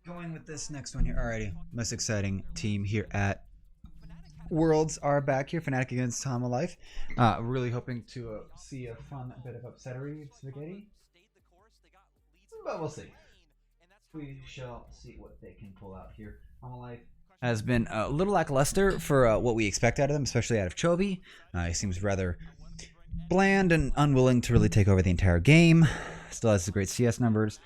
Going with this next one here. Alrighty, most exciting team here at Worlds are back here. Fnatic against Hama Life. Really hoping to see a fun bit of upsettery spaghetti, but we'll see. We shall see what they can pull out here. Hama Life has been a little lackluster for what we expect out of them, especially out of Chovy. He seems rather bland and unwilling to really take over the entire game. Still has the great CS numbers,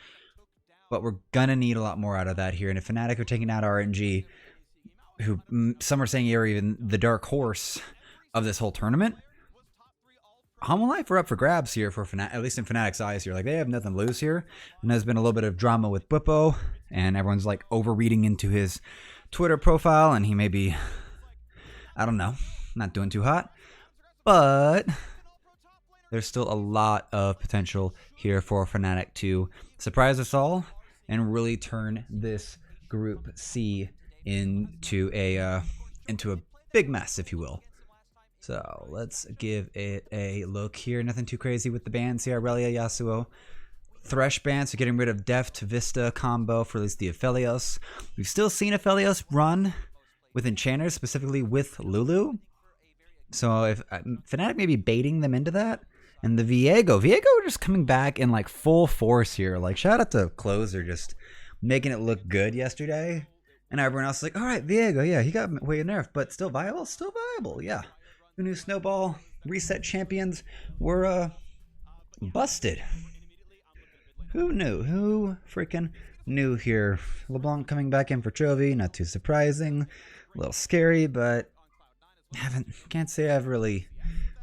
but we're gonna need a lot more out of that here. And if Fnatic are taking out RNG, who some are saying are even the dark horse of this whole tournament, Hama Life are up for grabs here for Fnatic, at least in Fnatic's eyes here. Like, they have nothing to lose here. And there's been a little bit of drama with Bwipo, and everyone's like overreading into his Twitter profile, and he may be, I don't know, not doing too hot. But there's still a lot of potential here for Fnatic to surprise us all and really turn this Group C into a big mess, if you will. So let's give it a look here. Nothing too crazy with the bans here. Aurelia, Yasuo, Thresh ban, so getting rid of Deft to Vista combo for at least the Aphelios. We've still seen Aphelios run with enchanters, specifically with Lulu. So if Fnatic may be baiting them into that. And the Viego just coming back in like full force here. Like, shout out to Closer just making it look good yesterday. And everyone else is like, all right, Viego, yeah, he got way nerfed, but still viable, yeah. Who knew Snowball reset champions were busted? Who knew? Who freaking knew here? LeBlanc coming back in for Chovy, not too surprising. A little scary, but can't say I've really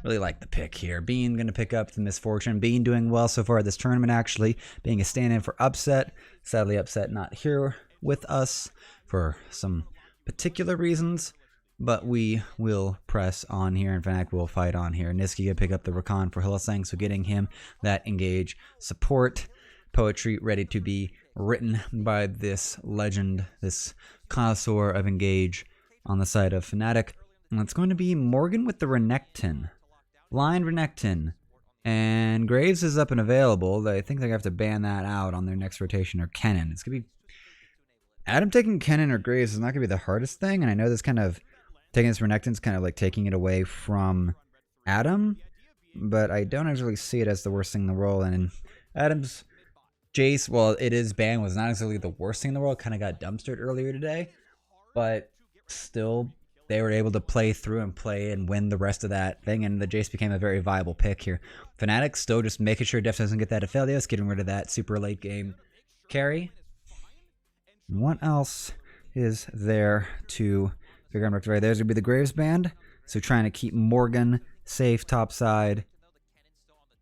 like the pick here. Bean going to pick up the misfortune. Bean doing well so far at this tournament, actually. Being a stand-in for Upset. Sadly, Upset not here with us for some particular reasons. But we will press on here, and Fnatic will fight on here. Niski going to pick up the Rakan for Hylissang, so getting him that engage support. Poetry ready to be written by this legend, this connoisseur of engage on the side of Fnatic. And it's going to be Morgan with the Renekton. Blind Renekton. And Graves is up and available. I think they have to ban that out on their next rotation, or Kennen. It's going to be Adam taking Kennen or Graves is not going to be the hardest thing. And I know this kind of taking this Renekton is kind of like taking it away from Adam. But I don't actually see it as the worst thing in the world. And Adam's Jace, well, it is banned, was not exactly the worst thing in the world. Kind of got dumpstered earlier today. But still, they were able to play through and play and win the rest of that thing, and the Jace became a very viable pick here. Fnatic still just making sure Def doesn't get that Aphelios, getting rid of that super late game carry. What else is there to figure out? There's going to be the Graves band, so trying to keep Morgan safe topside.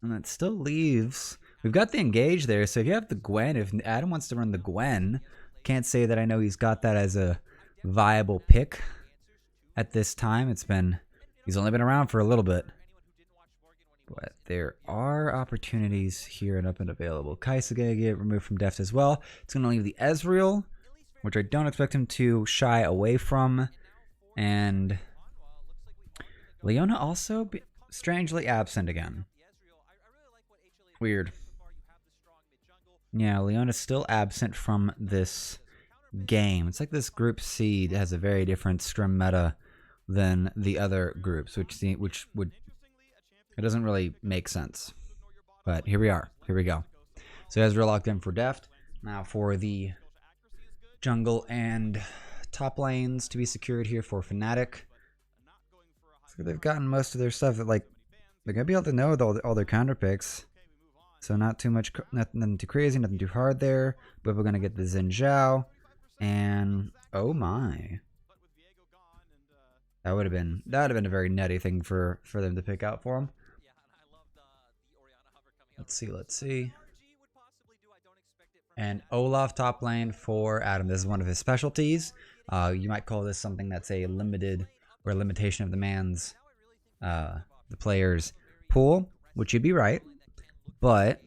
And that still leaves... We've got the engage there, so if you have the Gwen, if Adam wants to run the Gwen, can't say that I know he's got that as a viable pick. At this time, he's only been around for a little bit. But there are opportunities here and up and available. Kaisa going to get removed from Deft as well. It's going to leave the Ezreal, which I don't expect him to shy away from. And Leona also strangely absent again. Weird. Yeah, Leona's still absent from this game. It's like this Group C has a very different scrim meta than the other groups, which would, it doesn't really make sense. But here we are. Here we go. So Ezreal locked in for Deft. Now for the jungle and top lanes to be secured here for Fnatic. So they've gotten most of their stuff. Like, they're gonna be able to know with all their counter picks. So not too much, nothing too crazy, nothing too hard there. But we're gonna get the Xin Zhao, and oh my, that would have been a very nutty thing for them to pick out for him. Let's see. And Olaf top lane for Adam. This is one of his specialties. You might call this something that's a limited or a limitation of the man's, the player's pool, which you'd be right. But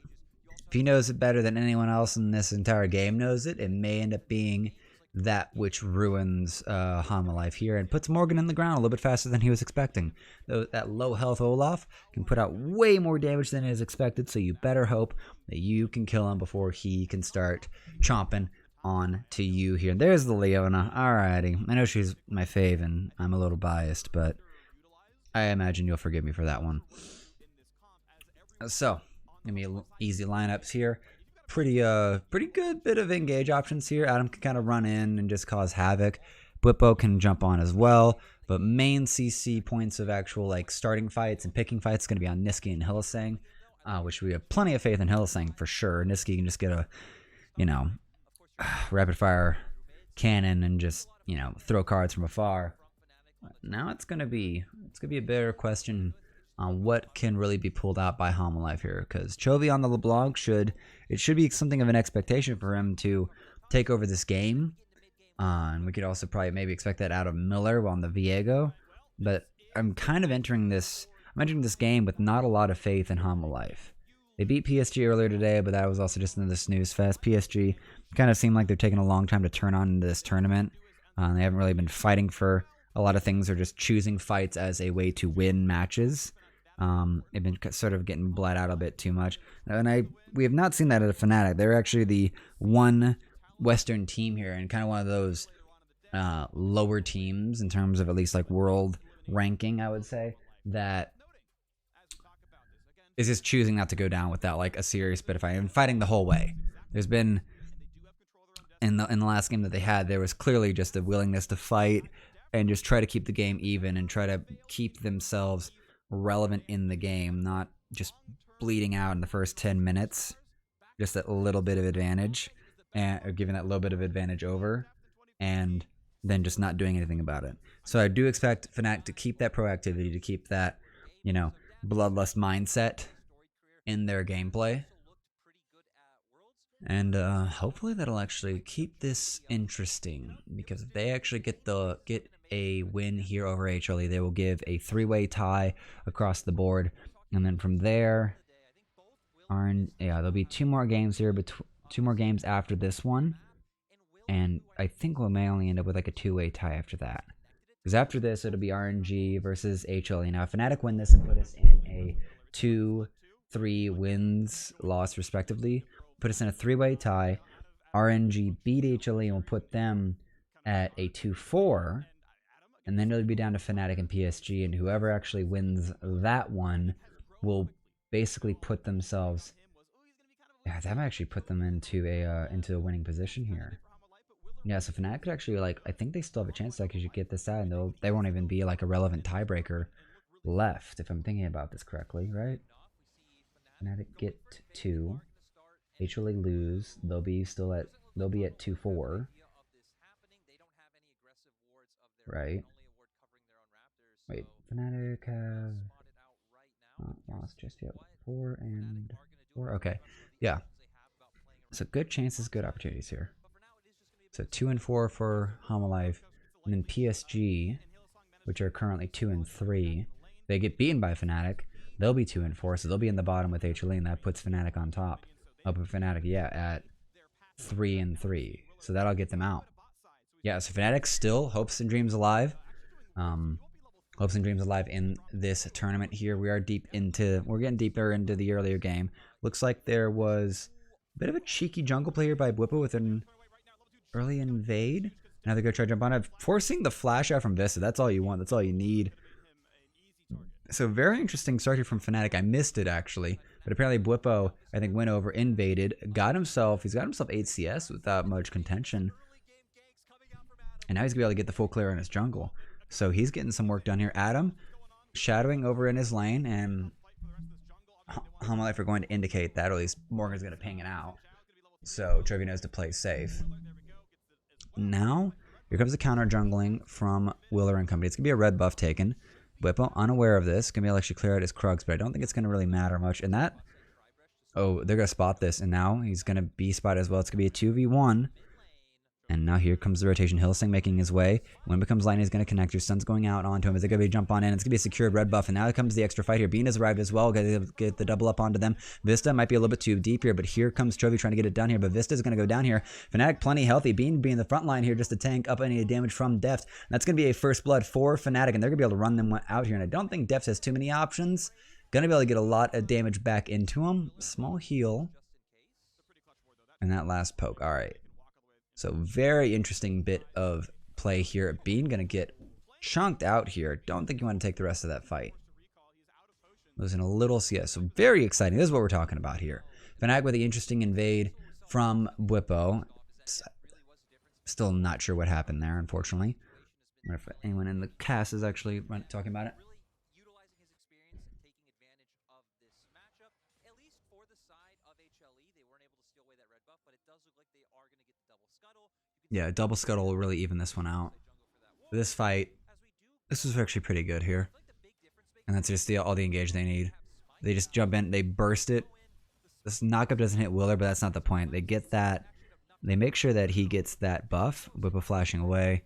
if he knows it better than anyone else in this entire game knows it, it may end up being that which ruins Hama Life here and puts Morgan in the ground a little bit faster than he was expecting. Though that low health Olaf can put out way more damage than is expected, so you better hope that you can kill him before he can start chomping on to you here. There's the Leona. Alrighty. I know she's my fave, and I'm a little biased, but I imagine you'll forgive me for that one. So, gonna be easy lineups here. Pretty good bit of engage options here. Adam can kind of run in and just cause havoc. Blippo can jump on as well, but main CC points of actual like starting fights and picking fights is going to be on Niski and Hylissang, which we have plenty of faith in Hylissang for sure. Niski can just get a, rapid fire cannon and just, throw cards from afar. Now it's gonna be a better question on what can really be pulled out by Homalife here, because Chovy on the LeBlanc should be something of an expectation for him to take over this game. And we could also probably maybe expect that out of Miller on the Viego. But I'm kind of entering this game with not a lot of faith in Homalife. They beat PSG earlier today, but that was also just another snooze fest. PSG kind of seemed like they're taking a long time to turn on this tournament. They haven't really been fighting for a lot of things. They're just choosing fights as a way to win matches. They've been sort of getting bled out a bit too much. And we have not seen that at a Fnatic. They're actually the one Western team here, and kind of one of those lower teams in terms of at least like world ranking, I would say, that is just choosing not to go down without like a serious bit of fighting and fighting the whole way. There's been in the last game that they had, there was clearly just a willingness to fight and just try to keep the game even and try to keep themselves relevant in the game, not just bleeding out in the first 10 minutes, just that little bit of advantage, or giving that little bit of advantage over, and then just not doing anything about it. So I do expect Fnatic to keep that proactivity, to keep that, bloodlust mindset in their gameplay. And hopefully that'll actually keep this interesting, because if they actually get a win here over HLE, they will give a 3-way tie across the board, and then from there, there'll be 2 more games here, 2 more games after this one, and I think we may only end up with like a 2-way tie after that, because after this it'll be RNG versus HLE. Now if Fnatic win this and put us in a 2-3 wins loss respectively, put us in a 3-way tie, RNG beat HLE and will put them at a 2-4, and then it'll be down to Fnatic and PSG, and whoever actually wins that one will basically put themselves, that might actually put them into a winning position here. Yeah, so Fnatic could actually, I think they still have a chance to actually get this out, and they won't even be like a relevant tiebreaker left, if I'm thinking about this correctly, right? Fnatic get 2, HLE lose, they'll be at 2-4, right? Wait, Fnatic have lost just yet. 4 and 4. Okay, yeah. So good chances, good opportunities here. So 2 and 4 for Homalife, and then PSG, which are currently 2 and 3. They get beaten by Fnatic. They'll be 2 and 4, so they'll be in the bottom with HLE, and that puts Fnatic on top. Up with Fnatic, yeah, at 3 and 3. So that'll get them out. Yeah, so Fnatic still hopes and dreams alive. Hopes and dreams alive in this tournament here. We're getting deeper into the earlier game. Looks like there was a bit of a cheeky jungle player by Blippo with an early invade. Now they're going to try to jump on it. Forcing the flash out from Vista. That's all you want. That's all you need. So very interesting start here from Fnatic. I missed it actually. But apparently Blippo, I think, went over, invaded, he's got himself 8 CS without much contention. And now he's going to be able to get the full clear on his jungle. So he's getting some work done here. Adam shadowing over in his lane, and Homalife are going to indicate that, or at least Morgan's going to ping it out. So Chovy knows to play safe. Now, here comes the counter jungling from Willer and company. It's going to be a red buff taken. Blippo, unaware of this, going to be able to actually clear out his Krugs, but I don't think it's going to really matter much. And that, they're going to spot this, and now he's going to be spotted as well. It's going to be a 2v1. And now here comes the rotation. Hylissang making his way. When it becomes line, he's going to connect. Your sun's going out onto him. Is it going to be a jump on in? It's going to be a secured red buff. And now comes the extra fight here. Bean has arrived as well. Going to get the double up onto them. Vista might be a little bit too deep here, but here comes Chovy trying to get it done here. But Vista's going to go down here. Fnatic plenty healthy. Bean being the front line here just to tank up any damage from Deft. That's going to be a first blood for Fnatic, and they're going to be able to run them out here. And I don't think Deft has too many options. Going to be able to get a lot of damage back into him. Small heal. And that last poke. All right. So very interesting bit of play here. Bean gonna get chunked out here. Don't think you want to take the rest of that fight. Losing a little CS. So very exciting. This is what we're talking about here. Fnatic with the interesting invade from Bwipo. Still not sure what happened there, unfortunately. I wonder if anyone in the cast is actually talking about it. Yeah, double scuttle will really even this one out. This fight, this was actually pretty good here. And that's just all the engage they need. They just jump in, they burst it. This knockup doesn't hit Willer, but that's not the point. They get that. They make sure that he gets that buff. Bwipo flashing away.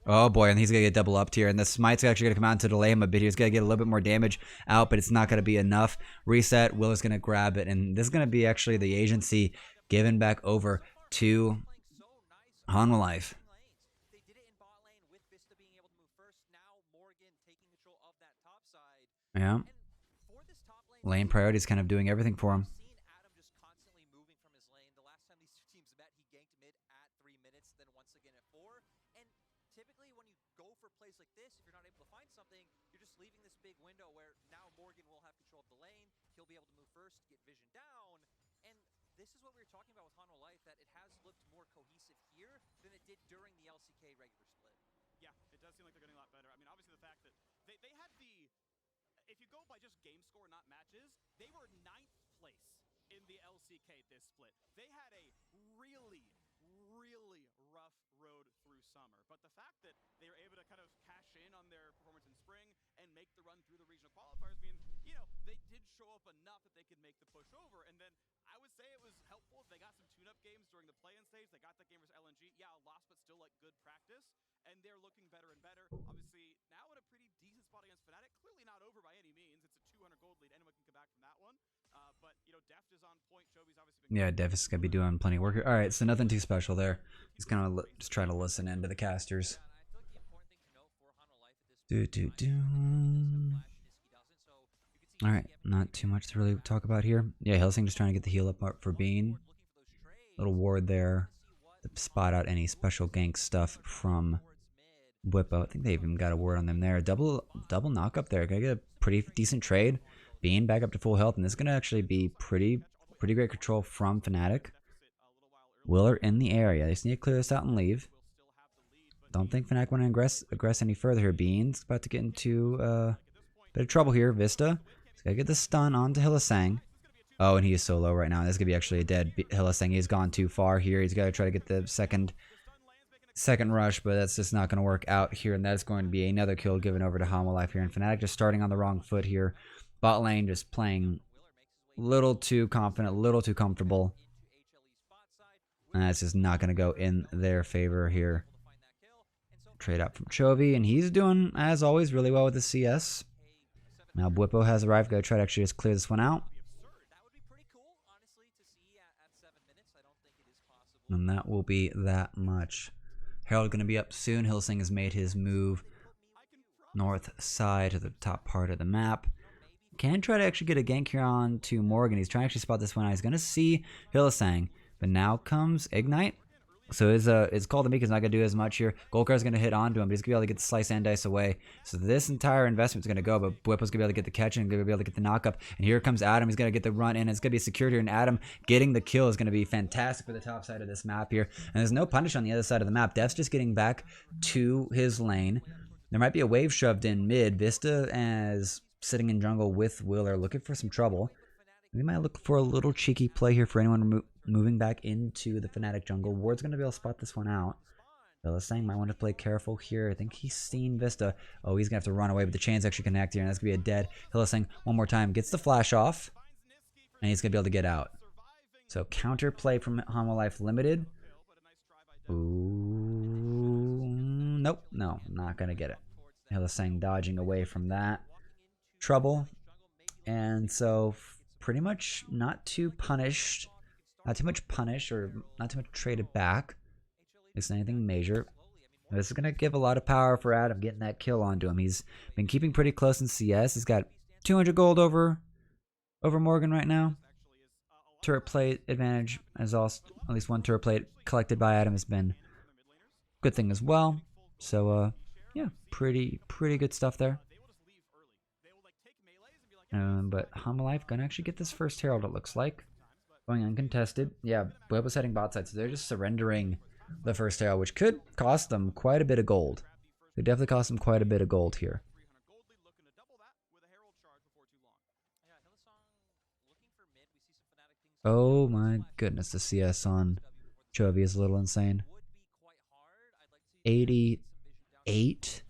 Oh boy, and he's going to get double upped here. And the smite's actually going to come out to delay him a bit. He's going to get a little bit more damage out, but it's not going to be enough. Reset, Willer's going to grab it. And this is going to be actually the agency given back over to Hanwha Life. Yeah. Lane priority is kind of doing everything for him. This is what we were talking about with Hanwha Life, that it has looked more cohesive here than it did during the LCK regular split. Yeah, it does seem like they're getting a lot better. I mean, obviously the fact that they had the, if you go by just game score, not matches, they were 9th place in the LCK this split. They had a really, really rough road through summer. But the fact that they were able to kind of cash in on their performance in spring and make the run through the regional qualifiers means, you know, they did show up enough that they could make the push over. And then I would say it was helpful. They got some tune-up games during the play-in stage. They got that game versus LNG. Yeah, a loss, but still like good practice. And they're looking better and better. Obviously, now in a pretty decent spot against Fnatic. Clearly not over by any means. It's a 200 gold lead. Anyone can come back from that one. But, you know, Deft is on point. Jovi's obviously been... Yeah, Def is going to be doing plenty of work here. All right, so nothing too special there. He's kind of just trying to listen into the casters. All right, not too much to really talk about here. Yeah, Helsing just trying to get the heal up for Bean. Little ward there to spot out any special gank stuff from Bwipo. I think they even got a word on them there. Double knock up there. Gonna get a pretty decent trade. Bean back up to full health, and this is gonna actually be pretty great control from Fnatic. Willer in the area. They just need to clear this out and leave. Don't think Fnatic want to aggress any further here. Bean's about to get into a bit of trouble here. Vista. He's got to get the stun onto Hylissang. Oh, and he is so low right now. This is going to be actually a dead Hylissang. He's gone too far here. He's got to try to get the second rush, but that's just not going to work out here. And that's going to be another kill given over to Hanwha Life here. And Fnatic just starting on the wrong foot here. Bot lane just playing a little too confident, a little too comfortable. And that's just not going to go in their favor here. Trade out from Chovy, and he's doing, as always, really well with the CS. Now Bwipo has arrived. Got to try to actually just clear this one out. And that will be that much. Herald going to be up soon. Hylissang has made his move north side to the top part of the map. Can try to actually get a gank here on to Morgan. He's trying to actually spot this one out. He's going to see Hylissang, but now comes Ignite. So his call to Meek is not going to do as much here. Golkar's going to hit onto him, but he's going to be able to get the slice and dice away. So this entire investment is going to go, but Bwipo's going to be able to get the catch and going to be able to get the knock up. And here comes Adam. He's going to get the run in. It's going to be secured here, and Adam getting the kill is going to be fantastic for the top side of this map here. And there's no punish on the other side of the map. Def's just getting back to his lane. There might be a wave shoved in mid. Vista as sitting in jungle with Willer looking for some trouble. We might look for a little cheeky play here for anyone moving back into the Fnatic jungle. Ward's going to be able to spot this one out. Hylissang might want to play careful here. I think he's seen Vista. Oh, he's going to have to run away, but the chains actually connect here, and that's going to be a dead Hylissang one more time. Gets the flash off, and he's going to be able to get out. So counter play from Hanwha Life limited. Ooh, nope, no, not going to get it. Hylissang dodging away from that trouble. And so pretty much not too much punish or not too much traded back. It's anything major. This is going to give a lot of power for Adam getting that kill onto him. He's been keeping pretty close in CS. He's got 200 gold over over Morgan right now. Turret plate advantage as also at least one turret plate collected by Adam has been a good thing as well. So yeah, pretty good stuff there. But Homalife gonna actually get this first Herald, it looks like. Going uncontested. Yeah, Web was heading bot side, so they're just surrendering the first Herald, which could cost them quite a bit of gold. Could definitely cost them quite a bit of gold here. Oh my goodness, the CS on Chovy is a little insane. 88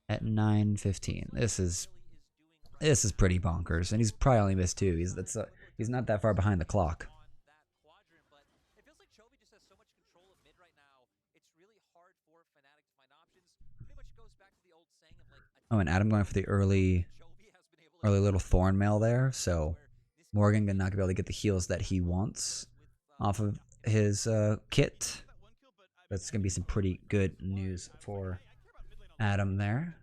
at 9:15. This is pretty bonkers, and he's probably only missed 2. He's not that far behind the clock. Oh, and Adam going for the early little thorn mail there, so Morgan not gonna be able to get the heals that he wants off of his kit. That's gonna be some pretty good news for Adam there.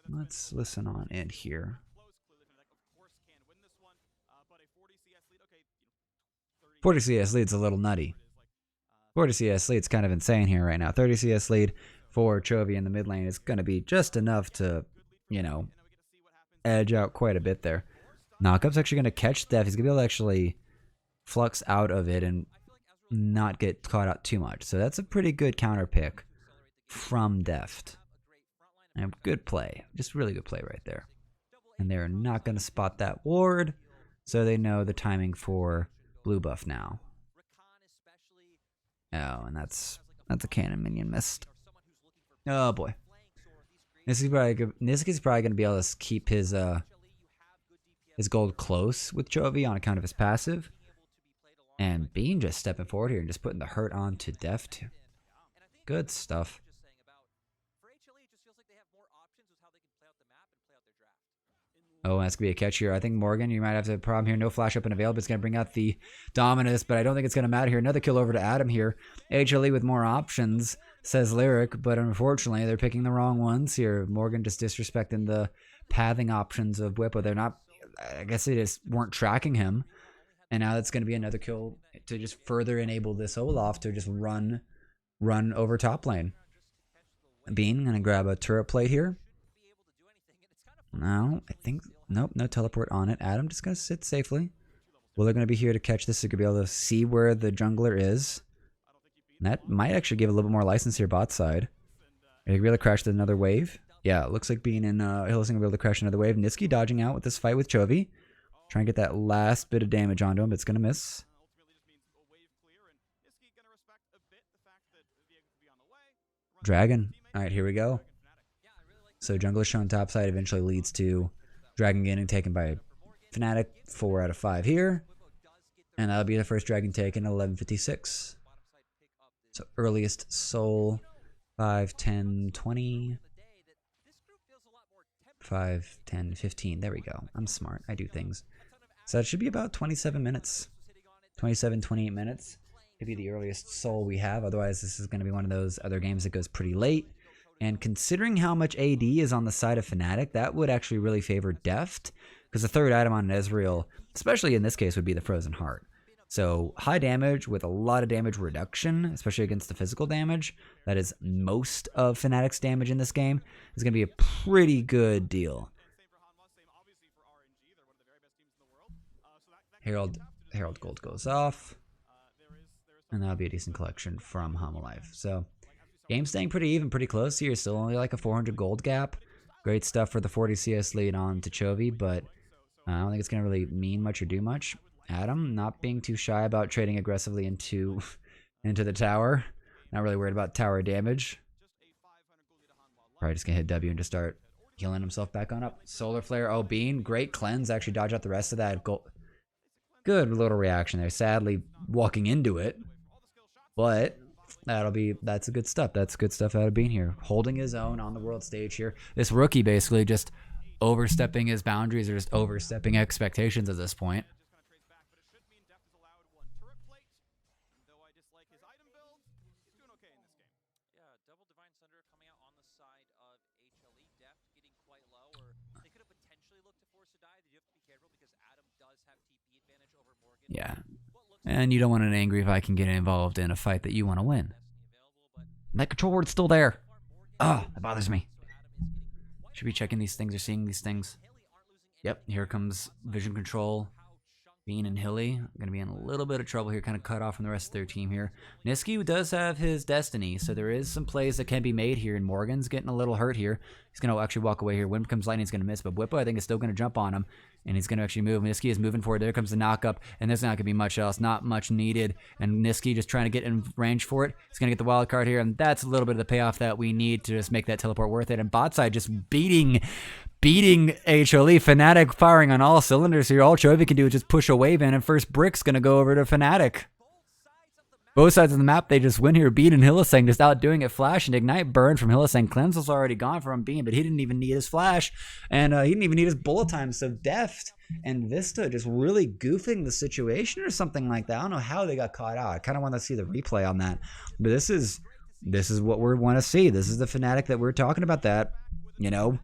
Let's listen on in here. 40 CS lead's a little nutty. 40 CS lead's kind of insane here right now. 30 CS lead for Chovy in the mid lane is going to be just enough to, edge out quite a bit there. Knockup's actually going to catch Deft. He's going to be able to actually flux out of it and not get caught out too much. So that's a pretty good counter pick from Deft. And good play. Just really good play right there. And they're not going to spot that ward, so they know the timing for blue buff now. Oh, and that's a cannon minion missed. Oh boy. Niski's probably going to be able to keep his gold close with Chovy on account of his passive. And Bean just stepping forward here and just putting the hurt on to Deft. Good stuff. Oh, that's going to be a catch here. I think Morgan, you might have a problem here. No flash up and available. It's going to bring out the Dominus, but I don't think it's going to matter here. Another kill over to Adam here. HLE with more options, says Lyric, but unfortunately, they're picking the wrong ones here. Morgan just disrespecting the pathing options of Whippo. They're not, I guess they just weren't tracking him. And now that's going to be another kill to just further enable this Olaf to just run over top lane. Bean going to grab a turret plate here. No, I think, nope, no teleport on it. Adam just going to sit safely. Well, they're going to be here to catch this. They're going to be able to see where the jungler is. And that might actually give a little bit more license here bot side. Are you going to be able to crash another wave? Yeah, it looks like being in Hillsing going to be able to crash another wave. Niski dodging out with this fight with Chovy. Trying to get that last bit of damage onto him, but it's going to miss. Dragon. All right, here we go. So jungler shown topside eventually leads to Dragon getting taken by Fnatic. 4 out of 5 here. And that'll be the first Dragon taken at 11:56. So earliest soul 5, 10, 20. 5, 10, 15. There we go. I'm smart. I do things. So it should be about 27 minutes. 27, 28 minutes. Could be the earliest soul we have. Otherwise, this is going to be one of those other games that goes pretty late. And considering how much AD is on the side of Fnatic, that would actually really favor Deft. Because the third item on Ezreal, especially in this case, would be the Frozen Heart. So high damage with a lot of damage reduction, especially against the physical damage. That is most of Fnatic's damage in this game. Is going to be a pretty good deal. Herald Gold goes off. And that'll be a decent collection from Homalife. So game staying pretty even, pretty close here. Still only like a 400 gold gap. Great stuff for the 40 CS lead on to Chovy, but I don't think it's going to really mean much or do much. Adam not being too shy about trading aggressively into the tower. Not really worried about tower damage. Probably just going to hit W and just start healing himself back on up. Solar Flare, oh, Bean, great cleanse. Actually dodge out the rest of that. Good little reaction there. Sadly, walking into it. But that's a good stuff. That's good stuff out of Bean here. Holding his own on the world stage here. This rookie basically just overstepping his boundaries or just overstepping expectations at this point. Yeah. And you don't want an angry Viking getting involved in a fight that you want to win. That control word's still there. Oh, that bothers me. Should be checking these things or seeing these things. Yep, here comes vision control. Bean and Hilly going to be in a little bit of trouble here, kind of cut off from the rest of their team here. Niski does have his destiny, so there is some plays that can be made here, and Morgan's getting a little hurt here. He's going to actually walk away here. When comes Lightning, he's going to miss, but Whippo, I think, is still going to jump on him, and he's going to actually move. Niski is moving forward. There comes the knock-up, and there's not going to be much else. Not much needed, and Niski just trying to get in range for it. He's going to get the wild card here, and that's a little bit of the payoff that we need to just make that teleport worth it, and bot side just beating HLE. Fnatic firing on all cylinders here. All Chovy can do is just push a wave in, and first brick's going to go over to Fnatic. Both sides of the map, they just win here. Bean and Hylissang just outdoing it. Flash and Ignite burn from Hylissang. Cleanse was already gone from Bean, but he didn't even need his flash, and he didn't even need his bullet time. So Deft and Vista just really goofing the situation or something like that. I don't know how they got caught out. I kind of want to see the replay on that, but this is what we want to see. This is the Fnatic that we're talking about. That, you know,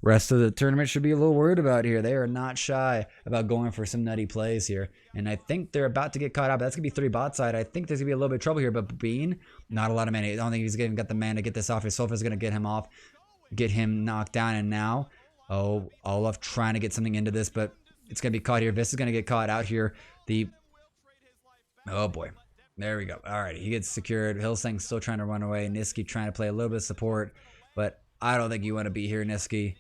rest of the tournament should be a little worried about here. They are not shy about going for some nutty plays here. And I think they're about to get caught up. That's going to be 3 bot side. I think there's going to be a little bit of trouble here. But Bean, not a lot of mana. I don't think he's even got the mana to get this off. His Sulfur's going to get him off, get him knocked down. And now, Olaf trying to get something into this, but it's going to be caught here. Vista's going to get caught out here. Oh boy. There we go. All right. He gets secured. Hylissang's still trying to run away. Niski trying to play a little bit of support. But I don't think you want to be here, Niski.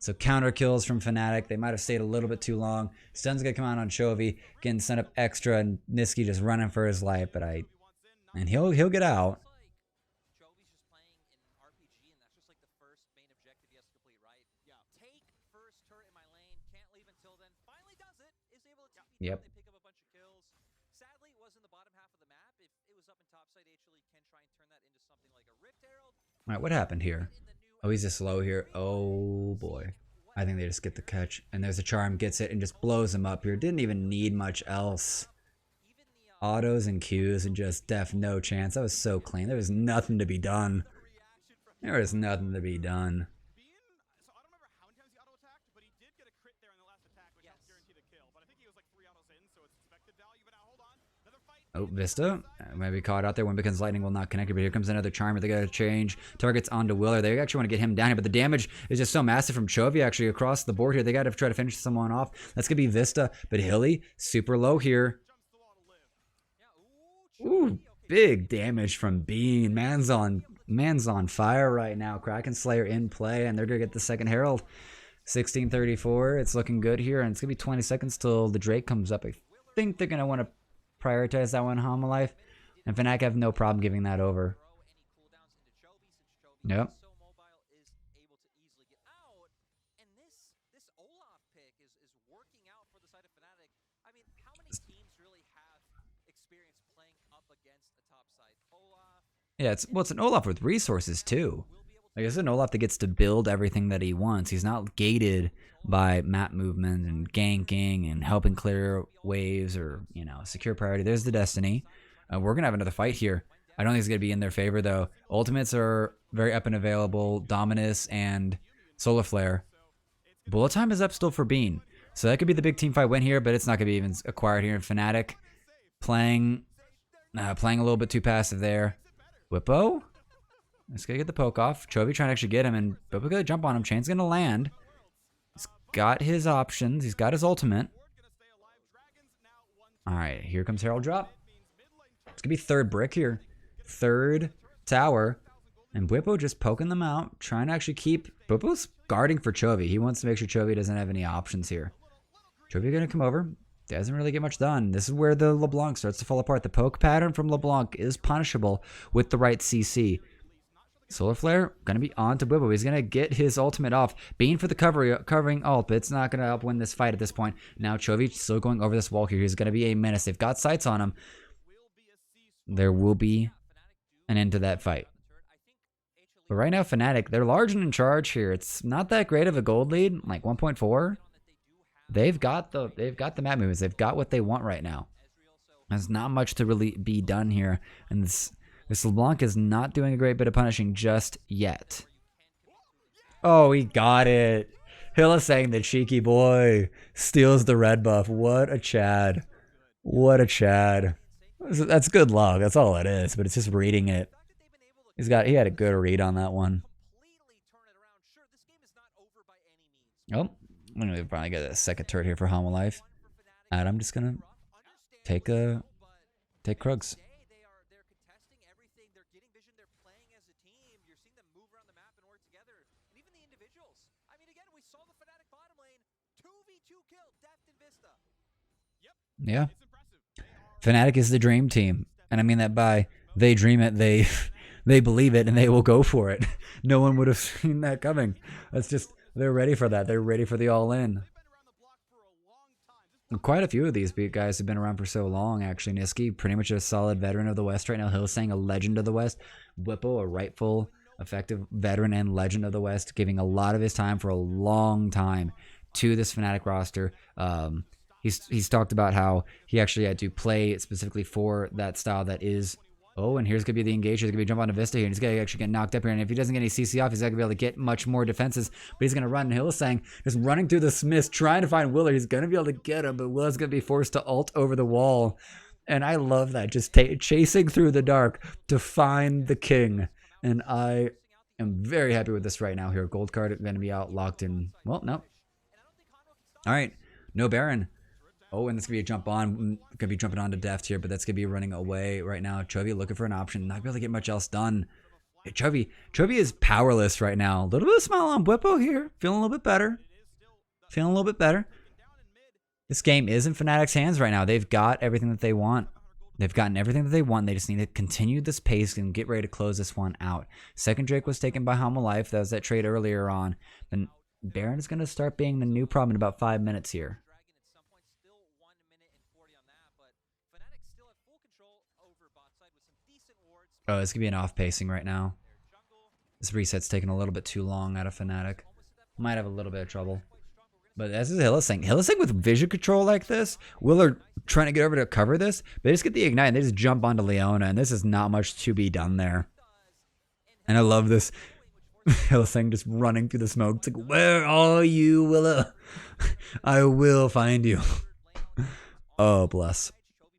So counter kills from Fnatic. They might have stayed a little bit too long. Stun's gonna come out on Chovy, getting sent up extra, and Niski just running for his life. But and he'll get out. Jovi's just playing in RPG, and that's just like the first main objective he has to complete, right? Yeah. Take first turret in my lane, can't leave until then. Finally does it. Is able to TP Yep. down, they pick up a bunch of kills. Sadly, it was in the bottom half of the map. If it was up in top side, HLE can try and turn that into something like a Rift Herald. All right, what happened here? Oh, he's just slow here. Oh boy. I think they just get the catch. And there's a charm, gets it, and just blows him up here. Didn't even need much else. Autos and Qs and just Def no chance. That was so clean. There was nothing to be done. There was nothing to be done. So I don't remember how many times he auto-attacked, but he did get a crit there in the last attack, which helped guarantee the kill. But I think he was like 3 autos in, so it's expected value. But now, hold on. Another fight. Oh, Vista might be caught out there. When becomes Lightning will not connect it, but here comes another Charmer. They got to change targets onto Willer. They actually want to get him down here, but the damage is just so massive from Chovy actually across the board here. They got to try to finish someone off. That's going to be Vista, but Hilly super low here. Ooh, big damage from Bean. Man's on fire right now. Kraken Slayer in play, and they're going to get the second Herald. 16:34. It's looking good here, and it's going to be 20 seconds till the Drake comes up. I think they're going to want to prioritize that one, Homalife, and Fnatic have no problem giving that over. Yep. Yeah, it's an Olaf with resources too. Like it's an Olaf that gets to build everything that he wants. He's not gated by map movement and ganking and helping clear waves or, you know, secure priority. There's the Destiny. We're going to have another fight here. I don't think it's going to be in their favor, though. Ultimates are very up and available. Dominus and Solar Flare. Bullet time is up still for Bean. So that could be the big team fight win here, but it's not going to be even acquired here. Fnatic playing a little bit too passive there. Whippo. Let's go get the poke off. Chovy trying to actually get him, and Whippo going to jump on him. Chain's going to land. He's got his options. He's got his ultimate. All right, here comes Herald drop. It's going to be third brick here. Third tower. And Whippo just poking them out, trying to actually keep... Whippo's guarding for Chovy. He wants to make sure Chovy doesn't have any options here. Chovy going to come over. Doesn't really get much done. This is where the LeBlanc starts to fall apart. The poke pattern from LeBlanc is punishable with the right CC. Solar Flare going to be on to Whippo. He's going to get his ultimate off. Bean for the covering ult, but it's not going to help win this fight at this point. Now Chovy still going over this wall here. He's going to be a menace. They've got sights on him. There will be an end to that fight. But right now, Fnatic, they're large and in charge here. It's not that great of a gold lead, like 1.4. They've got the map movements. They've got what they want right now. There's not much to really be done here, and this LeBlanc is not doing a great bit of punishing just yet. Oh, he got it. Hilla saying the cheeky boy steals the red buff. What a Chad. What a Chad. That's good luck. That's all it is, but it's just reading it. He had a good read on that one. Oh, I'm gonna probably get a second turret here for Hama Life. And I'm just gonna take Krugs. They're contesting everything. They're getting vision. They're playing as a team. You're seeing them move around the map and work together. And even the individuals. I mean, again, we saw the Fnatic bottom lane 2v2 kill Deft and Vista. Yeah. Fnatic is the dream team. And I mean that by they dream it, they believe it, and they will go for it. No one would have seen that coming. That's just, they're ready for that. They're ready for the all-in. Quite a few of these guys have been around for so long, actually. Niski, pretty much a solid veteran of the West right now. Hillsang, a legend of the West. Whippo, a rightful, effective veteran and legend of the West, giving a lot of his time for a long time to this Fnatic roster. He's talked about how he actually had to play specifically for that style that is... Oh, and here's going to be the engage. He's going to be jump onto Vista here. And he's going to actually get knocked up here. And if he doesn't get any CC off, he's not going to be able to get much more defenses. But he's going to run. And Hillsang just running through the Smiths, trying to find Willer. He's going to be able to get him, but Willer's going to be forced to ult over the wall. And I love that. Just chasing through the dark to find the king. And I am very happy with this right now here. Gold card going to be out, locked in. Well, no. All right. No Baron. Oh, and this could be a jump on. Could be jumping on to Deft here, but that's going to be running away right now. Chovy looking for an option. Not be able to get much else done. Hey, Chovy is powerless right now. A little bit of smile on Whippo here. Feeling a little bit better. Feeling a little bit better. This game is in Fnatic's hands right now. They've got everything that they want. They've gotten everything that they want. They just need to continue this pace and get ready to close this one out. Second Drake was taken by Hama Life. That was that trade earlier on. Then Baron is going to start being the new problem in about 5 minutes here. Oh, this could be an off-pacing right now. This reset's taking a little bit too long out of Fnatic. Might have a little bit of trouble. But this is Hillsang. Hillsang with vision control like this. Willer trying to get over to cover this. They just get the ignite and they just jump onto Leona. And this is not much to be done there. And I love this. Hillsang just running through the smoke. It's like, where are you, Willer? I will find you. Oh, bless.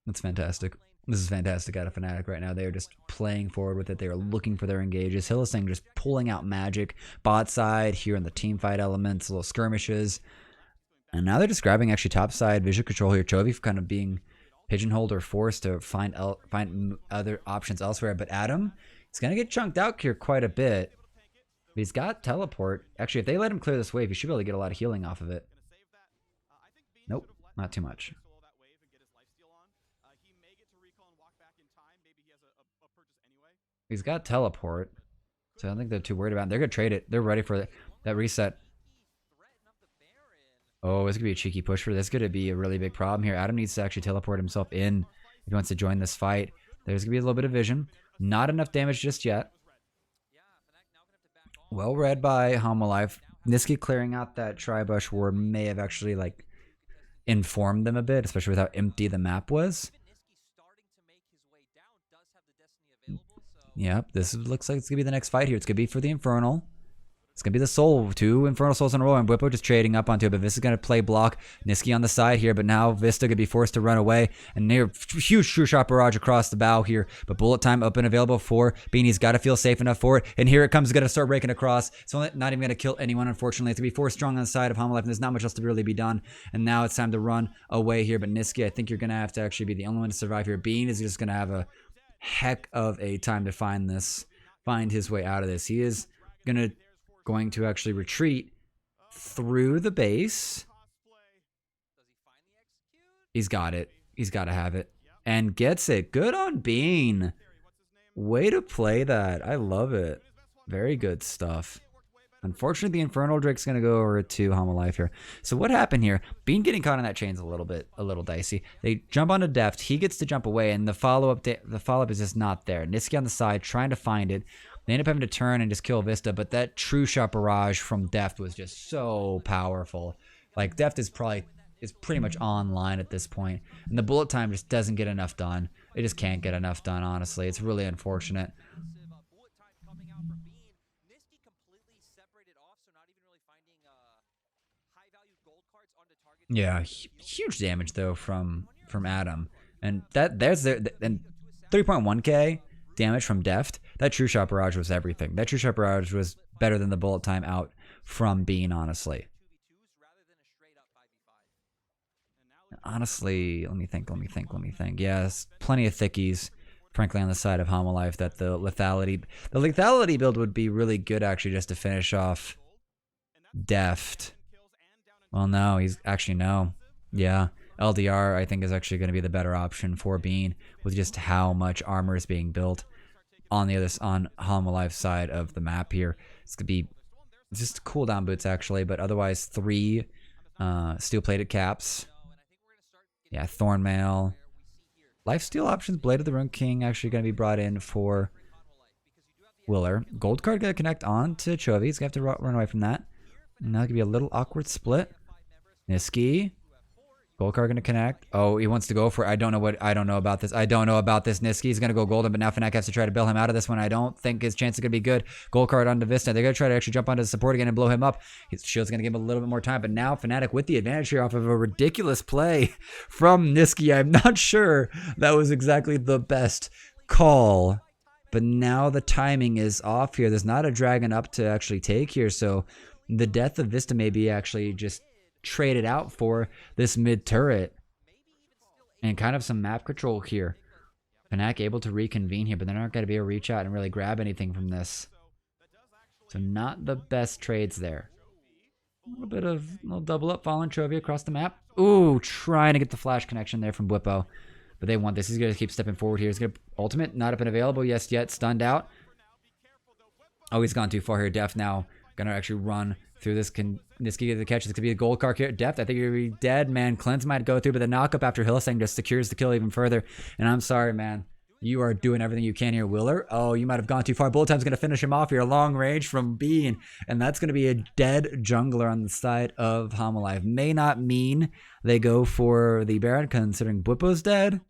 That's fantastic. This is fantastic out of Fnatic right now. They are just playing forward with it. They are looking for their engages. Hillsang just pulling out magic. Bot side, here in the team fight elements, little skirmishes. And now they're just grabbing actually top side vision control here. Chovy kind of being pigeonholed or forced to find other options elsewhere. But Adam, he's going to get chunked out here quite a bit. But he's got teleport. Actually, if they let him clear this wave, he should be able to get a lot of healing off of it. Nope, not too much. He's got teleport, so I don't think they're too worried about it. They're going to trade it. They're ready for that reset. Oh, it's going to be a cheeky push for this. It's going to be a really big problem here. Adam needs to actually teleport himself in if he wants to join this fight. There's going to be a little bit of vision. Not enough damage just yet. Well read by Hama Life. Niski clearing out that Tribush ward may have actually like informed them a bit, especially with how empty the map was. Yep, this looks like it's going to be the next fight here. It's going to be for the Infernal. It's going to be the Soul. 2 Infernal Souls in a row, and Whippo just trading up onto it. But Vista is going to play block. Niski on the side here, but now Vista going to be forced to run away. And near huge true shot barrage across the bow here. But bullet time up and available for Beanie's got to feel safe enough for it. And here it comes, going to start breaking across. It's only not even going to kill anyone, unfortunately. It's going to be 4 strong on the side of Hama Life, and there's not much else to really be done. And now it's time to run away here. But Niski, I think you're going to have to actually be the only one to survive here. Bean is just going to have a heck of a time to find his way out of this. He is going to actually retreat through the base. He's got it. He's got to have it. And gets it. Good on Bean. Way to play that. I love it. Very good stuff. Unfortunately, the Infernal Drake's going to go over to Hama Life here. So what happened here? Bean getting caught in that chain's a little dicey. They jump onto Deft. He gets to jump away, and the follow-up is just not there. Niski on the side trying to find it. They end up having to turn and just kill Vista, but that true shot barrage from Deft was just so powerful. Like, Deft is pretty much online at this point, and the bullet time just doesn't get enough done. It just can't get enough done, honestly. It's really unfortunate. Yeah, huge damage though from Adam, and there's their and 3.1k damage from Deft. That true shot barrage was everything. That true shot barrage was better than the bullet time out from Bean, honestly. Honestly, let me think. Yes, plenty of thickies, frankly, on the side of Homolife. That the lethality build would be really good actually, just to finish off Deft. Well, no, he's actually no. Yeah, LDR I think is actually going to be the better option for Bean with just how much armor is being built on the other on Homolife's side of the map here. It's gonna be just cooldown boots actually, but otherwise 3 steel plated caps. Yeah, Thornmail. Lifesteal options, Blade of the Rune King actually going to be brought in for Willer. Gold card going to connect on to Chovy. He's going to have to run away from that. And now going to be a little awkward split. Niski. Gold card going to connect. Oh, he wants to go for it. I don't know about this. Niski. He's going to go golden, but now Fnatic has to try to bail him out of this one. I don't think his chance is going to be good. Gold card onto Vista. They're going to try to actually jump onto the support again and blow him up. His shield's going to give him a little bit more time, but now Fnatic with the advantage here off of a ridiculous play from Niski. I'm not sure that was exactly the best call, but now the timing is off here. There's not a dragon up to actually take here, so the death of Vista may be actually just traded out for this mid turret and kind of some map control here. Fnatic able to reconvene here, but they're not going to be able to reach out and really grab anything from this. So not the best trades there. A little double up following Chovy across the map. Ooh, trying to get the flash connection there from Bwipo. But they want this. He's going to keep stepping forward here. He's going to ultimate, not up and available. Yes, yet stunned out. Oh, he's gone too far here. Def now going to actually run through this. Can Niski get the catch? This could be a gold card here. Depth, I think you're going to be dead, man. Cleanse might go through, but the knockup after Hillsang just secures the kill even further. And I'm sorry, man. You are doing everything you can here, Willer. Oh, you might have gone too far. Bullet Time's going to finish him off here. Long range from Bean. And that's going to be a dead jungler on the side of Homolife. May not mean they go for the Baron, considering Bwipo's dead.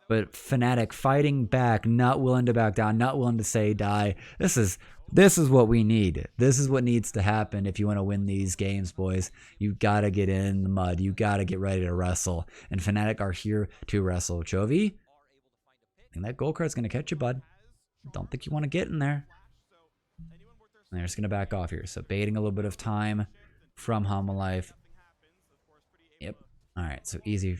But Fnatic fighting back, not willing to back down, not willing to say die. This is what we need. This is what needs to happen if you want to win these games, boys. You got to get in the mud. You got to get ready to wrestle. And Fnatic are here to wrestle. Chovy, I think that gold card's going to catch you, bud. Don't think you want to get in there. And they're just going to back off here. So baiting a little bit of time from Homolife. Yep. All right, so easy.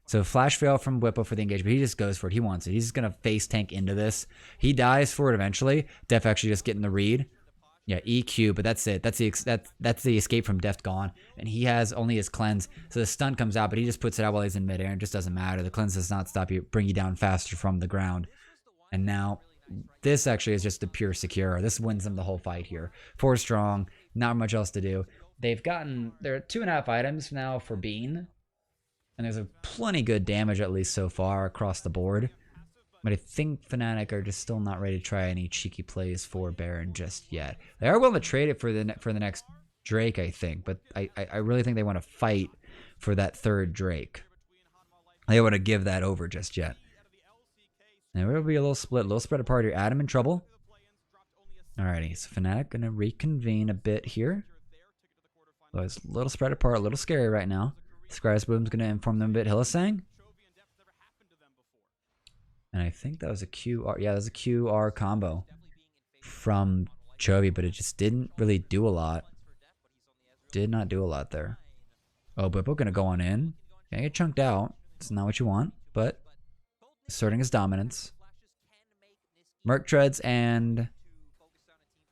So flash fail from Bwipo for the engagement. He just goes for it. He wants it. He's just going to face tank into this. He dies for it eventually. Def actually just getting the read. Yeah, EQ, but that's it. That's the escape from Def gone. And he has only his cleanse. So the stun comes out, but he just puts it out while he's in midair. It just doesn't matter. The cleanse does not stop you, bring you down faster from the ground. And now this actually is just a pure secure. This wins them the whole fight here. 4 strong, not much else to do. There are 2.5 items now for Bean. And there's a plenty good damage, at least so far, across the board. But I think Fnatic are just still not ready to try any cheeky plays for Baron just yet. They are willing to trade it for the next Drake, I think. But I really think they want to fight for that third Drake. They want to give that over just yet. And there will be a little spread apart here. Adam in trouble. Alrighty, so Fnatic going to reconvene a bit here. So it's a little spread apart, a little scary right now. Scribe's Boom's going to inform them a bit. Hillsang. And I think that was a QR. Yeah, that was a QR combo from Chovy, but it just didn't really do a lot. Did not do a lot there. Oh, Bwipo going to go on in. Gonna get chunked out. It's not what you want, but asserting his dominance. Merc Treads and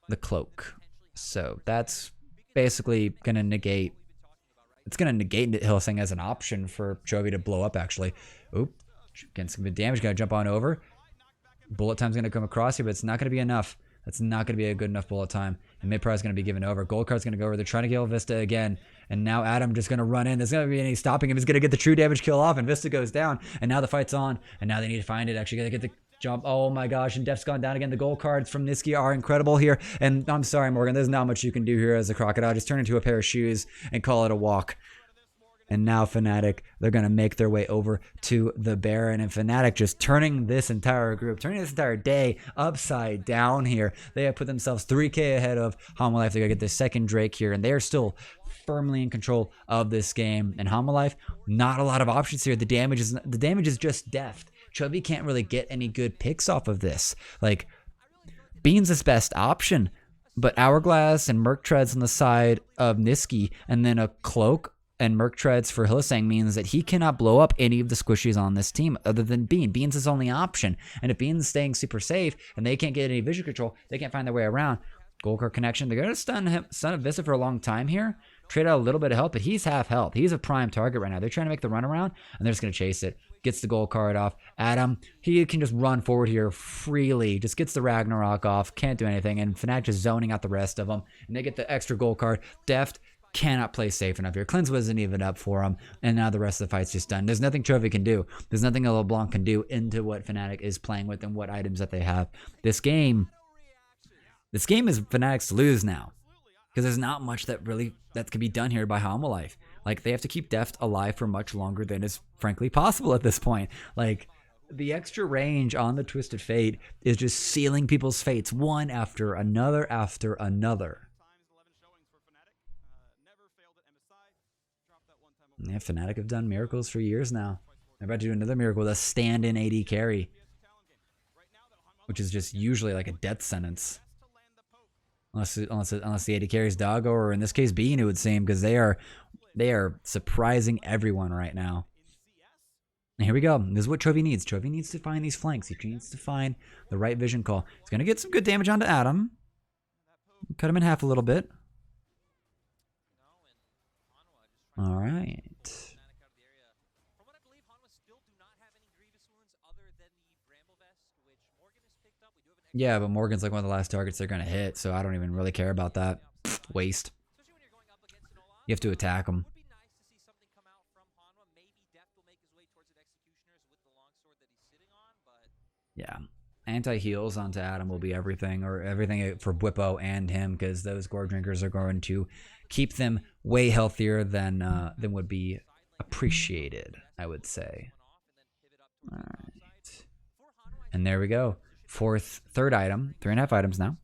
the Cloak. So that's basically going to negate. It's going to negate Hillsang as an option for Chovy to blow up, actually. Oop. Getting some good damage. Going to jump on over. Bullet time's going to come across here, but it's not going to be enough. That's not going to be a good enough bullet time. And mid prize is going to be given over. Gold card's going to go over. They're trying to kill Vista again. And now Adam just going to run in. There's going to be any stopping him. He's going to get the true damage kill off. And Vista goes down. And now the fight's on. And now they need to find it. Actually going to get the jump. Oh my gosh. And Def's gone down again. The gold cards from Niski are incredible here. And I'm sorry, Morgan. There's not much you can do here as a crocodile. Just turn into a pair of shoes and call it a walk. And now Fnatic, they're going to make their way over to the Baron. And Fnatic just turning this entire group, turning this entire day upside down here. They have put themselves 3K ahead of Homolife. They're going to get the second Drake here. And they are still firmly in control of this game. And Life, not a lot of options here. The damage is just deft. Chovy can't really get any good picks off of this. Like, Bean's his best option, but Hourglass and Merc Treads on the side of Niski, and then a Cloak and Merc Treads for Hylissang means that he cannot blow up any of the squishies on this team other than Bean. Bean's his only option. And if Bean's staying super safe and they can't get any vision control, they can't find their way around. Goldcard connection. They're going to stun Avisa for a long time here. Trade out a little bit of health, but he's half health. He's a prime target right now. They're trying to make the run around, and they're just going to chase it. Gets the gold card off. Adam, he can just run forward here freely. Just gets the Ragnarok off. Can't do anything. And Fnatic just zoning out the rest of them. And they get the extra gold card. Deft cannot play safe enough here. Cleanse wasn't even up for him. And now the rest of the fight's just done. There's nothing Chovy can do. There's nothing a LeBlanc can do into what Fnatic is playing with and what items that they have. This game is Fnatic's to lose now. Because there's not much that can be done here by Life. Like, they have to keep Deft alive for much longer than is frankly possible at this point. Like, the extra range on the Twisted Fate is just sealing people's fates one after another after another. Yeah, Fnatic have done miracles for years now. They're about to do another miracle with a stand-in AD carry, which is just usually like a death sentence. Unless the AD carries Doggo, or in this case Bean, it would seem, because they are surprising everyone right now. And here we go. This is what Chovy needs. Chovy needs to find these flanks. He needs to find the right vision call. He's going to get some good damage onto Adam. Cut him in half a little bit. All right. Yeah, but Morgan's like one of the last targets they're going to hit, so I don't even really care about that. Waste. You have to attack him. Yeah. Anti-heals onto Adam will be everything, or everything for Bwipo and him, because those Gore Drinkers are going to keep them way healthier than would be appreciated, I would say. All right. And there we go. Third item, 3.5 items now.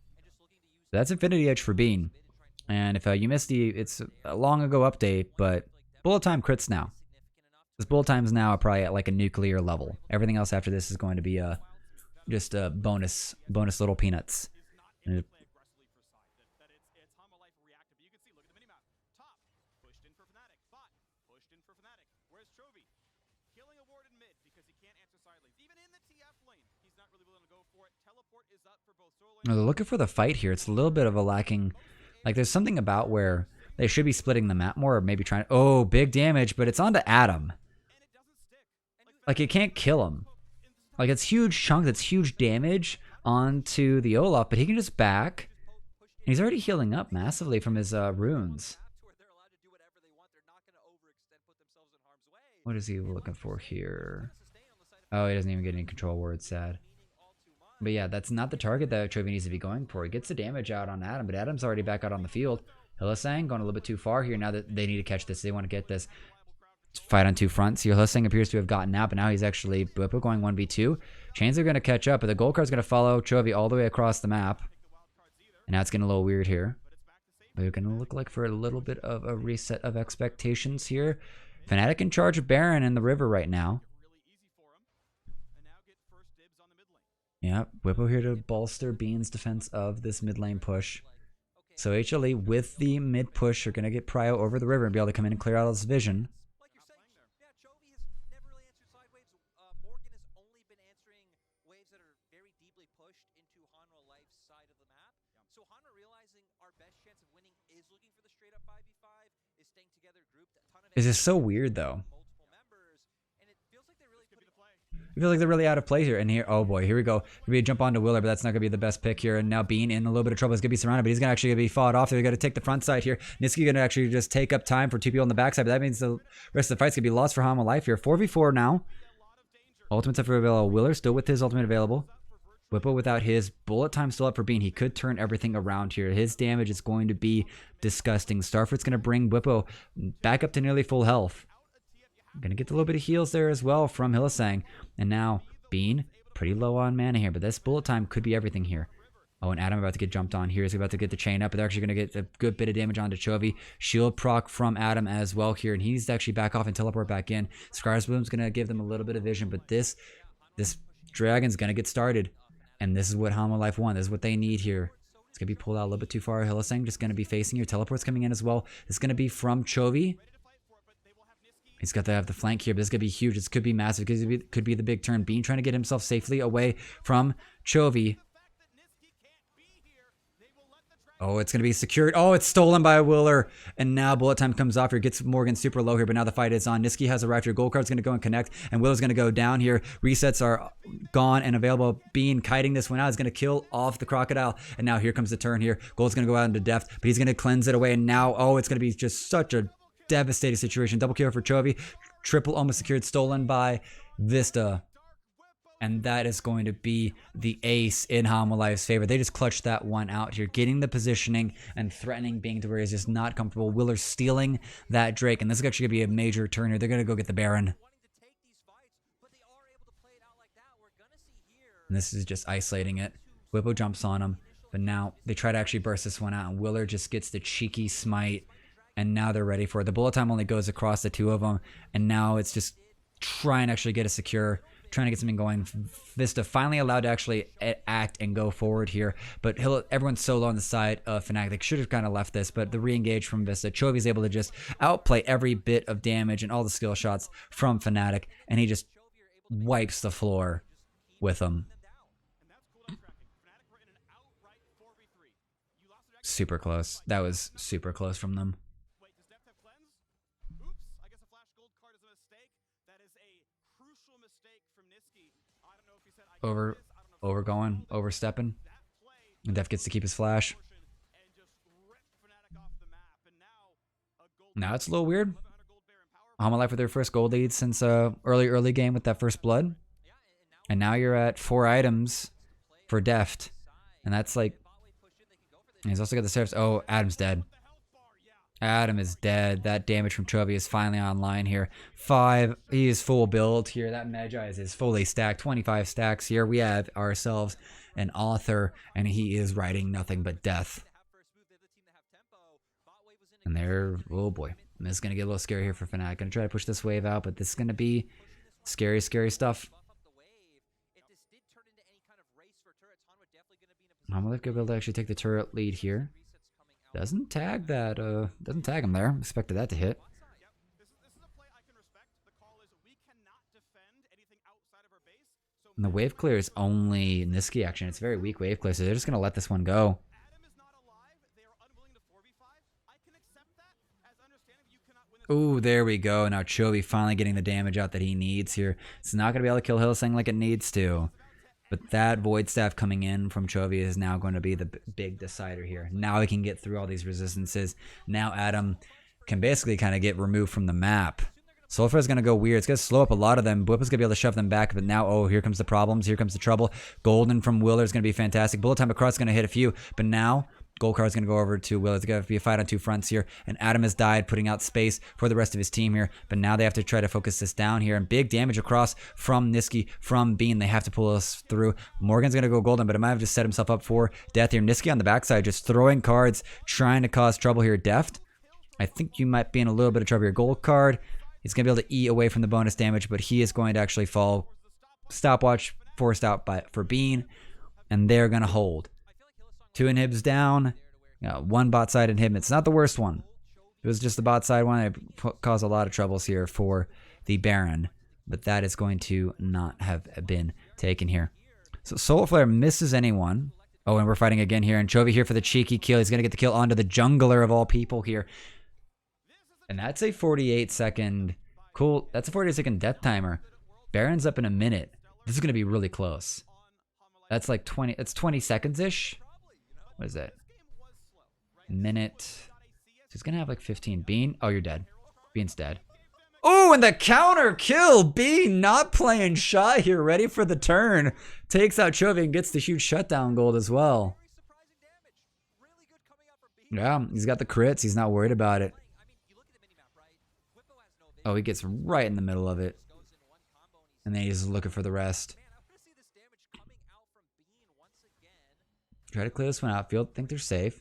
That's Infinity Edge for Bean. And if you missed it's a long ago update, but bullet time crits now. This bullet time's now probably at like a nuclear level. Everything else after this is going to be just a bonus little peanuts. And they're looking for the fight here. It's a little bit of a lacking. Like, there's something about where they should be splitting the map more, or maybe trying. Oh, big damage, but it's onto Adam. Like, it can't kill him. Like, it's huge chunk. That's huge damage onto the Olaf, but he can just back. And he's already healing up massively from his runes. What is he looking for here? Oh, he doesn't even get any control words. Sad. But yeah, that's not the target that Chovy needs to be going for. He gets the damage out on Adam, but Adam's already back out on the field. Hylissang going a little bit too far here now that they need to catch this. They want to get this fight on two fronts. Here, Hylissang appears to have gotten out, but now he's actually Bwipo going 1v2. Chains are going to catch up, but the gold card's going to follow Chovy all the way across the map. And now it's getting a little weird here. They're going to look like for a little bit of a reset of expectations here. Fnatic in charge of Baron in the river right now. Yeah, Bwipo here to bolster Bean's defense of this mid lane push. So HLE with the mid push are going to get Prio over the river and be able to come in and clear out his vision. Like you're saying, yeah, Chovy has never really answered side waves. Morgan has only been answering waves that are very deeply pushed into Hanwha Life's side of the map. So Hanwha, realizing our best chance of winning is looking for the straight up 5v5, is staying together grouped. This is so weird though. I feel like they're really out of play here. And here, oh boy, here we go. Maybe a jump onto Willer, but that's not going to be the best pick here. And now Bean in a little bit of trouble. He's going to be surrounded, but he's going to actually be fought off. They're going to take the front side here. Niski going to actually just take up time for two people on the backside, but that means the rest of the fight's going to be lost for Hanwha Life here. 4v4 now. Ultimate's up for available. Willer still with his ultimate available. Bwipo without his. Bullet time still up for Bean. He could turn everything around here. His damage is going to be disgusting. Starfoot's going to bring Bwipo back up to nearly full health. Going to get a little bit of heals there as well from Hylissang. And now Bean, pretty low on mana here, but this bullet time could be everything here. Oh, and Adam about to get jumped on here. He's about to get the chain up, but they're actually going to get a good bit of damage onto Chovy. Shield proc from Adam as well here, and he needs to actually back off and teleport back in. Scar's Bloom's going to give them a little bit of vision, but this Dragon's going to get started. And this is what Hanwha Life want. This is what they need here. It's going to be pulled out a little bit too far. Hylissang just going to be facing your teleports coming in as well. It's going to be from Chovy. He's got to have the flank here, but this could be huge. This could be massive. It could be the big turn. Bean trying to get himself safely away from Chovy. Oh, it's going to be secured. Oh, it's stolen by Willer. And now bullet time comes off here. Gets Morgan super low here, but now the fight is on. Niski has a rapture. Gold card's going to go and connect, and Willer's going to go down here. Resets are gone and available. Bean kiting this one out is going to kill off the Crocodile. And now here comes the turn here. Gold's going to go out into depth, but he's going to cleanse it away. And now, oh, it's going to be just such a devastating situation. Double kill for Chovy. Triple almost secured, stolen by Vista. And that is going to be the ace in Hanwha Life's favor. They just clutched that one out here, getting the positioning and threatening Being to where he's just not comfortable. Willer stealing that Drake, and this is actually going to be a major turn here. They're going to go get the Baron. And this is just isolating it. Whippo jumps on him, but now they try to actually burst this one out, and Willer just gets the cheeky smite, and now they're ready for it. The bullet time only goes across the two of them, and now it's just trying to actually get a secure, trying to get something going. Vista finally allowed to actually act and go forward here, but everyone's so low on the side of Fnatic. They should have kind of left this, but the re-engage from Vista. Chovy's able to just outplay every bit of damage and all the skill shots from Fnatic, and he just wipes the floor with them. Super close. That was super close from them. Overstepping. And Def gets to keep his flash. Now it's a little weird. Hanwha Life with their first gold lead since early game with that first blood. And now you're at 4 items for Deft. And that's like... He's also got the serfs. Oh, Adam's dead. Adam is dead. That damage from Chovy is finally online here. 5. He is full build here. That Magi is fully stacked. 25 stacks here. We have ourselves an author, and he is writing nothing but death. And they're... Oh, boy. And this is going to get a little scary here for Fnatic. Going to try to push this wave out, but this is going to be scary, scary stuff. Hanwha Life could be able to actually take the turret lead here. Doesn't tag that, doesn't tag him there. Expected that to hit. And the wave clear is only Niski action. It's very weak wave clear, so they're just going to let this one go. Ooh, there we go. Now Chovy finally getting the damage out that he needs here. It's not going to be able to kill Hylissang like it needs to. But that Void Staff coming in from Chovy is now going to be the big decider here. Now he can get through all these resistances. Now Adam can basically kind of get removed from the map. Sulfur is going to go weird. It's going to slow up a lot of them. Whip is going to be able to shove them back. But now, oh, here comes the problems. Here comes the trouble. Golden from Willer is going to be fantastic. Bullet time across is going to hit a few. But now... Gold card is going to go over to Will. It's going to be a fight on 2 fronts here. And Adam has died, putting out space for the rest of his team here. But now they have to try to focus this down here. And big damage across from Niski, from Bean. They have to pull us through. Morgan's going to go golden, but it might have just set himself up for death here. Niski on the backside, just throwing cards, trying to cause trouble here. Deft, I think you might be in a little bit of trouble here. Gold card, he's going to be able to eat away from the bonus damage, but he is going to actually fall. Stopwatch forced out for Bean. And they're going to hold. 2 inhibs down. 1 bot side inhib. It's not the worst one. It was just the bot side one. It caused a lot of troubles here for the Baron. But that is going to not have been taken here. So Solar Flare misses anyone. Oh, and we're fighting again here. And Chovy here for the cheeky kill. He's going to get the kill onto the jungler of all people here. And that's a 48-second... Cool. That's a 48-second death timer. Baron's up in a minute. This is going to be really close. That's like 20... It's 20 seconds-ish. What is that? Minute. He's going to have like 15. Bean. Oh, you're dead. Bean's dead. Oh, and the counter kill. Bean not playing shy here. Ready for the turn. Takes out Chovy and gets the huge shutdown gold as well. Yeah, he's got the crits. He's not worried about it. Oh, he gets right in the middle of it. And then he's looking for the rest. Try to clear this one outfield. Think they're safe.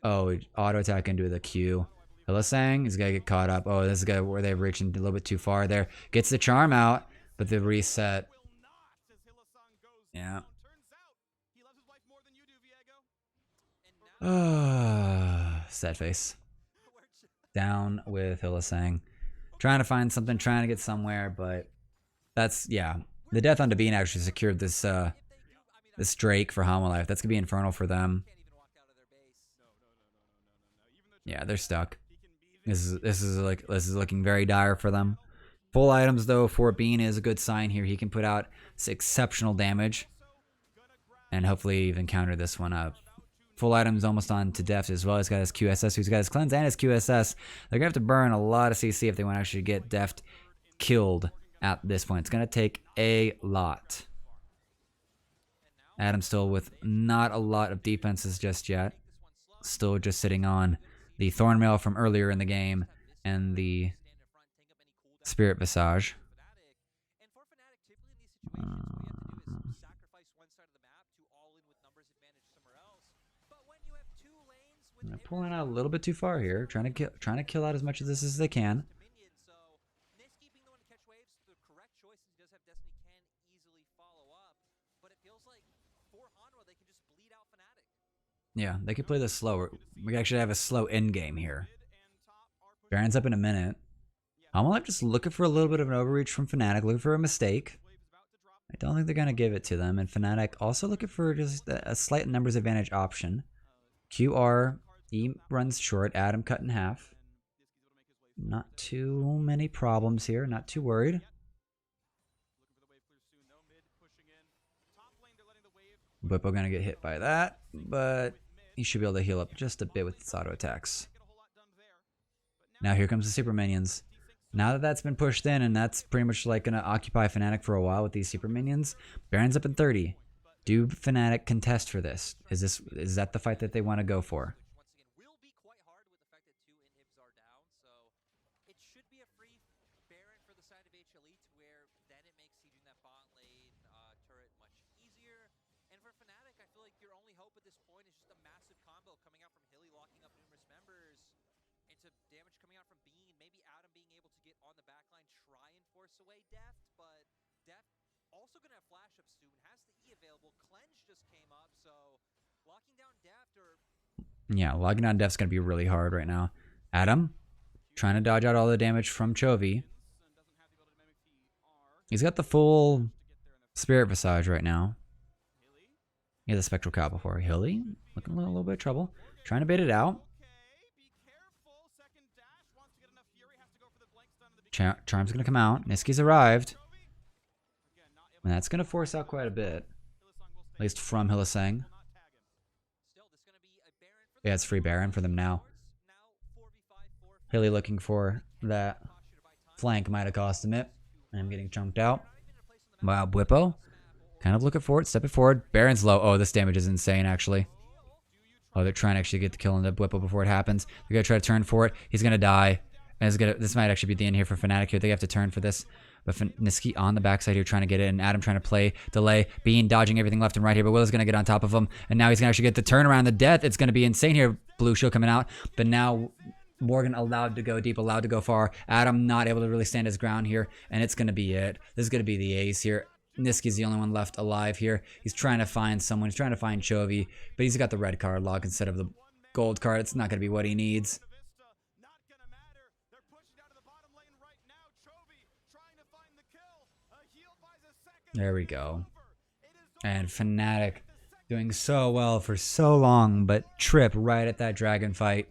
Oh, auto attack into the Q. Hillisang is gonna get caught up. Oh, this is gonna where they've reached a little bit too far there. Gets the charm out, but the reset. Yeah. Sad face. Down with Hillisang. Trying to find something, trying to get somewhere, but that's, yeah. The death on Devine actually secured this this Drake for Homalife. That's gonna be infernal for them. Yeah, they're stuck. This is looking very dire for them. Full items though for Bean is a good sign here. He can put out exceptional damage and hopefully even counter this one up. Full items almost on to Deft as well. He's got his QSS, he's got his cleanse and his QSS. They're gonna have to burn a lot of CC if they want to actually get Deft killed at this point. It's gonna take a lot. Adam still with not a lot of defenses just yet. Still just sitting on the Thornmail from earlier in the game and the Spirit Visage. They're pulling out a little bit too far here, trying to kill out as much of this as they can. Yeah, they could play this slower. We actually have a slow end game here. Baron's up in a minute. Homalife just looking for a little bit of an overreach from Fnatic, looking for a mistake. I don't think they're going to give it to them. And Fnatic also looking for just a slight numbers advantage option. QR, E runs short, Adam cut in half. Not too many problems here, not too worried. Bwipo going to get hit by that, but he should be able to heal up just a bit with his auto attacks. Now here comes the super minions. Now that that's been pushed in, and that's pretty much like going to occupy Fnatic for a while with these super minions, Baron's up in 30. Do Fnatic contest for this? Is that the fight that they want to go for? Yeah, logging down Def's going to be really hard right now. Adam, trying to dodge out all the damage from Chovy. He's got the full Spirit Visage right now. He has a Spectral Cow before. Hilly, looking a little bit of trouble. Trying to bait it out. Charm's going to come out. Niski's arrived. And that's going to force out quite a bit. At least from Hillisang. Yeah, it's free Baron for them now. Hilly looking for that flank might have cost him it. I'm getting chunked out. Wow, Bwipo. Kind of looking for it, stepping forward. Baron's low. Oh, this damage is insane, actually. Oh, they're trying to actually get the kill on the Bwipo before it happens. They're going to try to turn for it. He's going to die. And this might actually be the end here for Fnatic here. They have to turn for this. But Niski on the backside here trying to get it. And Adam trying to play, delay. Bean dodging everything left and right here. But Willow's going to get on top of him. And now he's going to actually get the turnaround. The death. It's going to be insane here. Blue Shield coming out. But now Morgan allowed to go deep, allowed to go far. Adam not able to really stand his ground here. And it's going to be it. This is going to be the ace here. Niski's the only one left alive here. He's trying to find someone. He's trying to find Chovy. But he's got the red card log instead of the gold card. It's not going to be what he needs. There we go. And Fnatic doing so well for so long, but trip right at that dragon fight.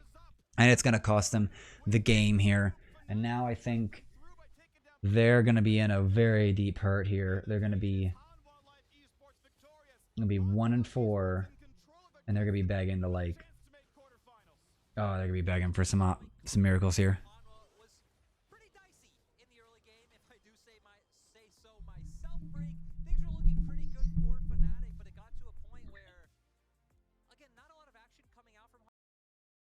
And it's going to cost them the game here. And now I think they're going to be in a very deep hurt here. They're going to be 1-4. And they're going to be begging to like... Oh, they're going to be begging for some miracles here.